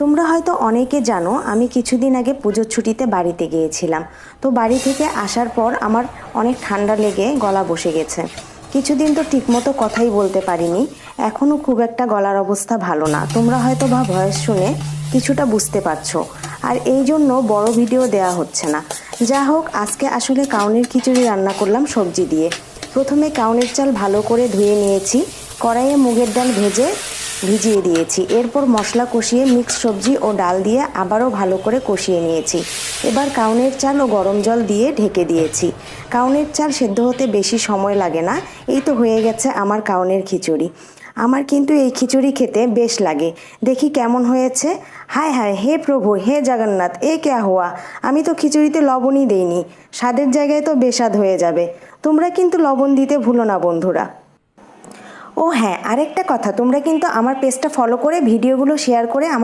তোমরা হয়তো অনেকে জানো আমি কিছুদিন আগে পুজোর ছুটিতে বাড়িতে গিয়েছিলাম। তো বাড়ি থেকে আসার পর আমার অনেক ঠান্ডা লেগে গলা বসে গেছে। কিছুদিন তো ঠিকমতো কথাই বলতে পারিনি। এখনও খুব একটা গলার অবস্থা ভালো না, তোমরা হয়তো বা ভয়েস শুনে কিছুটা বুঝতে পারছো। আর এই জন্য বড় ভিডিও দেয়া হচ্ছে না। যা হোক, আজকে আসলে কাউনের খিচুড়ি রান্না করলাম সবজি দিয়ে। প্রথমে কাউনের চাল ভালো করে ধুয়ে নিয়েছি, কড়াইয়ে মুগের ডাল ভিজিয়ে দিয়েছি। এরপর মশলা কষিয়ে মিক্স সবজি ও ডাল দিয়ে আবারও ভালো করে কষিয়ে নিয়েছি। এবার কাউনের চাল ও গরম জল দিয়ে ঢেকে দিয়েছি। কাউনের চাল সেদ্ধ হতে বেশি সময় লাগে না। এই তো হয়ে গেছে আমার কাউনের খিচুড়ি। আমার কিন্তু এই খিচুড়ি খেতে বেশ লাগে। দেখি কেমন হয়েছে। হায় হায়, হে প্রভু, হে জগন্নাথ, এ ক্যা হুয়া! আমি তো খিচুড়িতে লবণই দেইনি। স্বাদের জায়গায় তো বেস্বাদ হয়ে যাবে। তোমরা কিন্তু লবণ দিতে ভুলো না বন্ধুরা। ও হ্যাঁ, আরেকটা কথা, তোমরা কিন্তু আমার পেজটা ফলো করে ভিডিওগুলো শেয়ার করে আমার